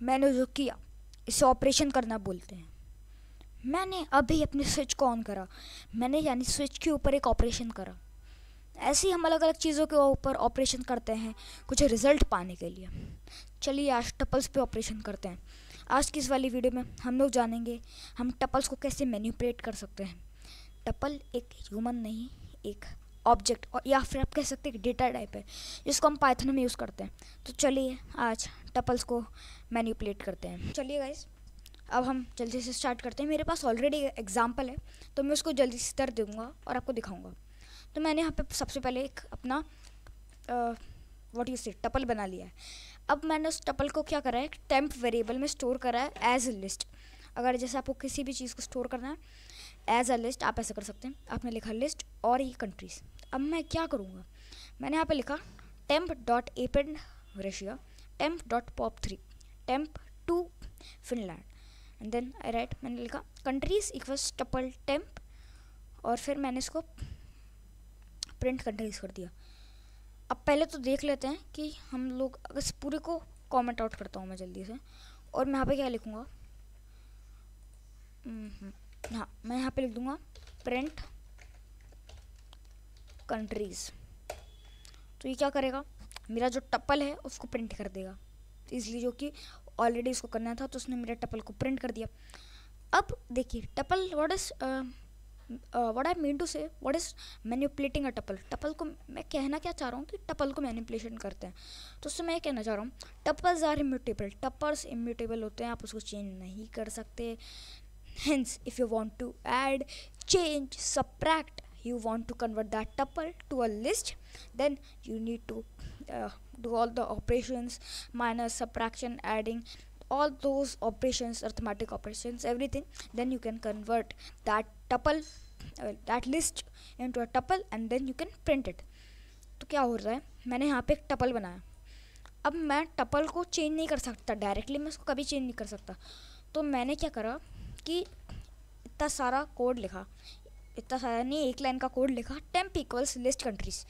मैंने जो किया इसे ऑपरेशन करना बोलते हैं। मैंने अभी अपने स्विच को ऑन करा, मैंने यानी स्विच के ऊपर एक ऑपरेशन करा। ऐसे ही हम अलग अलग चीज़ों के ऊपर ऑपरेशन करते हैं कुछ रिजल्ट पाने के लिए। चलिए आज टपल्स पे ऑपरेशन करते हैं। आज की इस वाली वीडियो में हम लोग जानेंगे हम टपल्स को कैसे मैनिपुलेट कर सकते हैं। टपल एक ह्यूमन नहीं, एक ऑब्जेक्ट और या फिर आप कह सकते हैं डेटा टाइप है जिसको हम पाइथन में यूज़ करते हैं। तो चलिए आज टपल्स को मैनिपुलेट करते हैं। चलिए गाइस, अब हम जल्दी से स्टार्ट करते हैं। मेरे पास ऑलरेडी एग्जाम्पल है तो मैं उसको जल्दी से कर दूँगा और आपको दिखाऊंगा। तो मैंने यहाँ पे सबसे पहले एक अपना व्हाट यू से टपल बना लिया है। अब मैंने उस टपल को क्या करा है, एक टेम्प वेरिएबल में स्टोर करा है एज ए लिस्ट। अगर जैसे आपको किसी भी चीज़ को स्टोर करना है एज अ लिस्ट, आप ऐसा कर सकते हैं। आपने लिखा लिस्ट और ये कंट्रीज। अब मैं क्या करूँगा, मैंने यहाँ पे लिखा temp dot append Russia, temp dot pop 3, temp two Finland and then I write, मैंने लिखा कंट्रीज इक्वल्स टपल टेम्प और फिर मैंने इसको प्रिंट कंट्रीज कर दिया। अब पहले तो देख लेते हैं कि हम लोग अगर इस पूरे को कमेंट आउट करता हूँ मैं जल्दी से, और मैं यहाँ पे क्या लिखूँगा, हाँ मैं यहाँ पे लिख दूँगा प्रिंट कंट्रीज। तो ये क्या करेगा, मेरा जो टपल है उसको प्रिंट कर देगा इसलिए, जो कि ऑलरेडी इसको करना था तो उसने मेरे टपल को प्रिंट कर दिया। अब देखिए tuple what I mean to say what is manipulating a tuple. Tuple को मैं कहना क्या चाह रहा हूँ कि टपल को मैनिपुलेशन करते हैं। तो उससे मैं कहना चाह रहा हूँ tuples are immutable. Tuples immutable होते हैं, आप उसको चेंज नहीं कर सकते। Hence if you want to add, change, subtract, you want to convert that tuple to a list, then you need to do all the operations, minus, subtraction, adding, all those operations, arithmetic operations, everything. Then you can convert that tuple, that list into a tuple and then you can print it. तो क्या हो रहा है, मैंने यहाँ पे एक tuple बनाया। अब मैं टपल को चेंज नहीं कर सकता डायरेक्टली, मैं उसको कभी चेंज नहीं कर सकता। तो मैंने क्या करा कि इतना सारा कोड लिखा, इतना सारा नहीं, एक लाइन का कोड लिखा, टेम्प इक्वल्स लिस्ट कंट्रीज,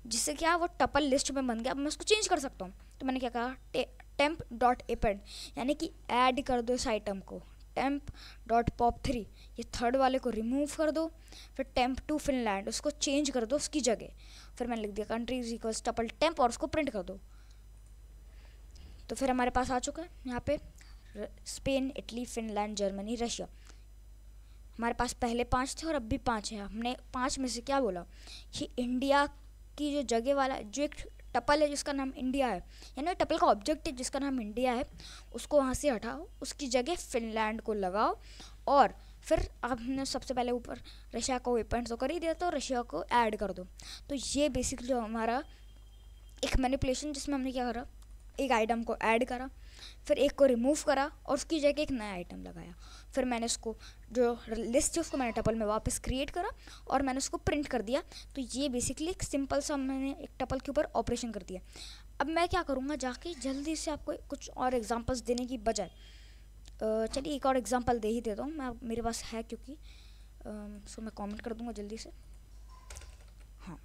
जिससे क्या वो टपल लिस्ट में बन गया। अब मैं उसको चेंज कर सकता हूँ। तो मैंने क्या कहा, टेम्प डॉट एपेंड, यानी कि ऐड कर दो इस आइटम को। टेम्प डॉट पॉप 3, ये थर्ड वाले को रिमूव कर दो। फिर टेम्प टू फिनलैंड, उसको चेंज कर दो उसकी जगह। फिर मैंने लिख दिया कंट्रीज इक्वल्स टपल टेम्प और उसको प्रिंट कर दो। तो फिर हमारे पास आ चुका है यहाँ पे Spain, Italy, Finland, Germany, Russia. हमारे पास पहले 5 थे और अब भी 5 है। हमने 5 में से क्या बोला कि इंडिया की जो जगह वाला जो एक टपल है जिसका नाम इंडिया है, यानी टपल का ऑब्जेक्ट है जिसका नाम इंडिया है, उसको वहाँ से हटाओ, उसकी जगह फिनलैंड को लगाओ। और फिर आपने सबसे पहले ऊपर रशिया को वेपन्स तो कर ही दिया, तो रशिया को ऐड कर दो। तो ये बेसिकली जो हमारा एक मैनिपुलेशन, जिसमें हमने क्या करा, एक आइटम को ऐड करा, फिर एक को रिमूव करा और उसकी जगह एक नया आइटम लगाया। फिर मैंने उसको जो लिस्ट है उसको मैंने टपल में वापस क्रिएट करा और मैंने उसको प्रिंट कर दिया। तो ये बेसिकली एक सिंपल सा मैंने एक टपल के ऊपर ऑपरेशन कर दिया। अब मैं क्या करूँगा, जाके जल्दी से आपको कुछ और एग्जांपल्स देने की बजाय चलिए एक और एग्जांपल दे ही देता हूँ मैं, मेरे पास है क्योंकि सो मैं कमेंट कर दूँगा जल्दी से। हाँ,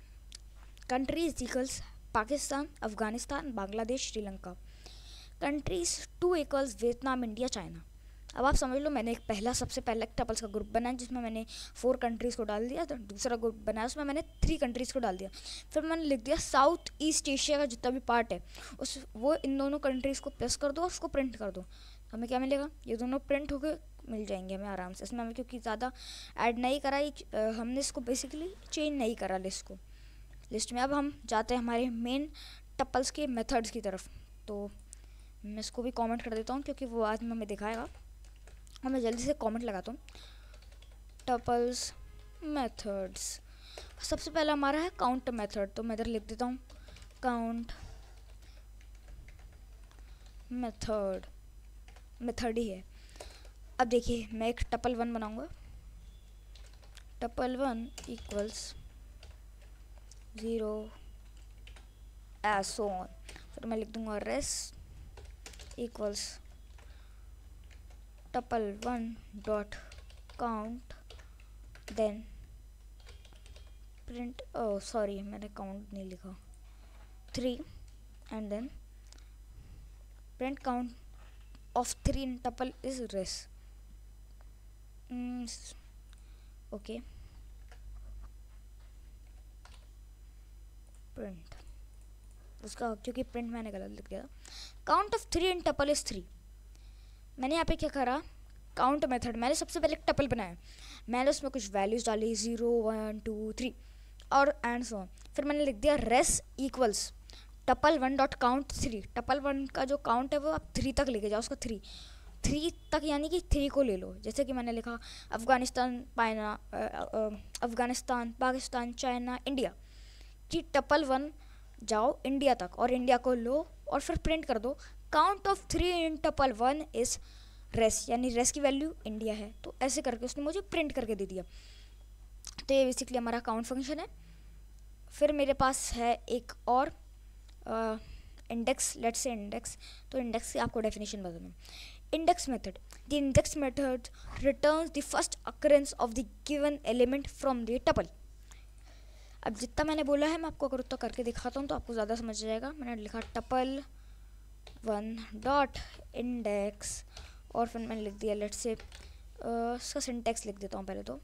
countries equals Pakistan, Afghanistan, Bangladesh, Sri Lanka. Countries 2 equals Vietnam, India, China. अब आप समझ लो, मैंने एक सबसे पहला टपल्स का ग्रुप बनाया जिसमें मैंने 4 कंट्रीज़ को डाल दिया। तो दूसरा ग्रुप बनाया उसमें मैंने 3 कंट्रीज़ को डाल दिया। फिर मैंने लिख दिया साउथ ईस्ट एशिया का जितना भी पार्ट है उस वो इन दोनों कंट्रीज़ को प्रेस कर दो और उसको प्रिंट कर दो। हमें क्या मिलेगा, ये दोनों प्रिंट होकर मिल जाएंगे हमें आराम से। इसमें हमें क्योंकि ज़्यादा ऐड नहीं करा, हमने इसको बेसिकली चेंज नहीं करा लिस्ट में। अब हम जाते हैं हमारे मेन टपल्स के मेथड्स की तरफ। तो मैं इसको भी कमेंट कर देता हूँ क्योंकि वो आज में हमें दिखाएगा और मैं जल्दी से कमेंट लगाता हूँ। टपल्स मेथड्स, सबसे पहला हमारा है काउंट मेथड। तो मैं इधर लिख देता हूँ काउंट मेथड ही है। अब देखिए मैं एक टपल 1 बनाऊँगा, tuple 1 equals 0 as so on. फिर मैं लिख दूँगा rest equals tuple 1 dot count, then print, oh sorry मैंने count नहीं लिखा, 3 and then print count of 3 in tuple is res. Okay, print उसका, क्योंकि प्रिंट मैंने गलत लिख दिया था। Count of 3 in tuple is 3। मैंने यहाँ पे क्या करा, काउंट मेथड, मैंने सबसे पहले टपल बनाया, मैंने उसमें कुछ वैल्यूज डाली 0 1 2 3 और एंड सो ऑन। फिर मैंने लिख दिया res equals tuple 1 dot count 3। Tuple 1 का जो काउंट है वो आप 3 तक लेके जाओ, उसका 3 तक, यानी कि 3 को ले लो। जैसे कि मैंने लिखा अफगानिस्तान पाकिस्तान चाइना इंडिया, कि टपल 1 जाओ इंडिया तक और इंडिया को लो और फिर प्रिंट कर दो count of 3 in tuple 1 is res, यानी रेस की वैल्यू इंडिया है। तो ऐसे करके उसने मुझे प्रिंट करके दे दिया। तो ये बेसिकली हमारा काउंट फंक्शन है। फिर मेरे पास है एक और इंडेक्स, लेट्स से इंडेक्स। तो इंडेक्स की आपको डेफिनेशन बता दूँ। Index method, the index method returns the first occurrence of the given element from the tuple. अब जितना मैंने बोला है मैं आपको अगर उतना करके दिखाता हूँ तो आपको ज़्यादा समझ जाएगा। मैंने लिखा टपल 1 डॉट इंडेक्स और फिर मैंने लिख दिया लेट्स से उसका सिंटेक्स लिख देता हूँ पहले तो,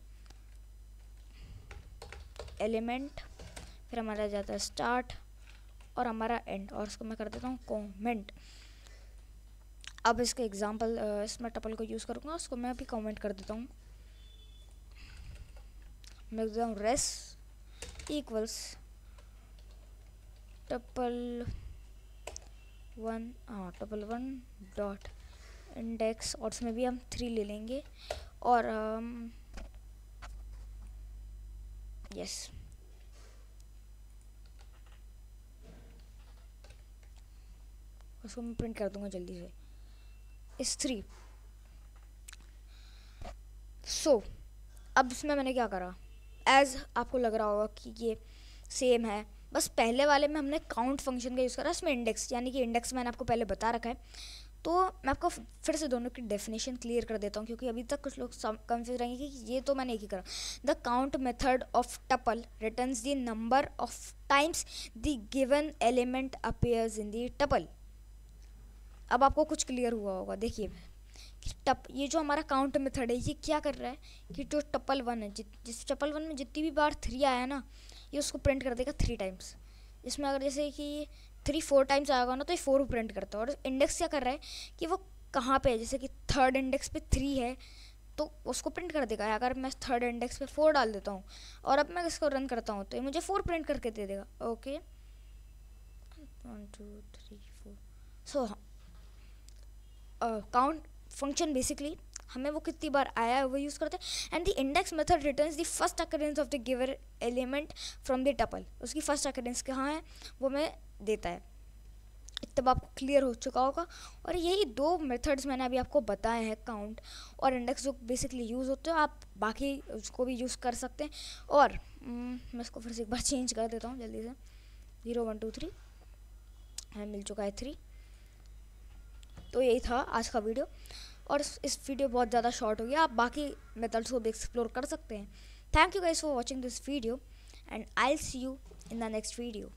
एलिमेंट, फिर हमारा जाता है स्टार्ट और हमारा एंड, और उसको मैं कर देता हूँ कमेंट। अब इसका एग्जांपल, इसमें टपल को यूज़ करूँगा, उसको मैं अभी कमेंट कर देता हूँ। मैं लिख देता हूँ res equals tuple 1 dot index, और उसमें भी हम 3 ले लेंगे और यस उसको मैं प्रिंट कर दूंगा जल्दी से, इस 3। सो अब इसमें मैंने क्या करा, एज आपको लग रहा होगा कि ये सेम है, बस पहले वाले में हमने काउंट फंक्शन का यूज़ करा, इसमें इंडेक्स, यानी कि इंडेक्स मैंने आपको पहले बता रखा है। तो मैं आपको फिर से दोनों की डेफिनेशन क्लियर कर देता हूँ, क्योंकि अभी तक कुछ लोग कंफ्यूज रहेंगे कि ये तो मैंने एक ही करा। The count method of tuple returns the number of times the given element appears in the tuple. अब आपको कुछ क्लियर हुआ होगा। देखिए ये जो हमारा काउंट मेथड है ये क्या कर रहा है कि जो टपल 1 है, जिस टपल 1 में जितनी भी बार 3 आया ना, ये उसको प्रिंट कर देगा 3 टाइम्स। इसमें अगर जैसे कि 3 4 टाइम्स आएगा ना तो ये 4 प्रिंट करता है। और इंडेक्स क्या कर रहा है कि वो कहाँ पे है, जैसे कि थर्ड इंडेक्स पे 3 है तो उसको प्रिंट कर देगा। अगर मैं थर्ड इंडेक्स पे 4 डाल देता हूँ और अब मैं इसको रन करता हूँ तो ये मुझे 4 प्रिंट करके दे देगा। Okay 1 2 3 4। So count function basically हमें वो कितनी बार आया है वो यूज़ करते हैं। And the index method returns the first occurrence of the given element from the tuple. उसकी फर्स्ट अकरेंस कहाँ है वो हमें देता है। तब आपको क्लियर हो चुका होगा। और यही 2 मेथड्स मैंने अभी आपको बताए हैं, काउंट और इंडेक्स, जो बेसिकली यूज़ होते हैं। आप बाकी उसको भी यूज़ कर सकते हैं। और मैं इसको फिर से एक बार चेंज कर देता हूँ जल्दी से। 0 1 2 3 हमें मिल चुका है 3। तो यही था आज का वीडियो, और इस वीडियो बहुत ज़्यादा शॉर्ट हो गया। आप बाकी मेथड्स को भी एक्सप्लोर कर सकते हैं। Thank you guys for watching this video and I will see you in the next video.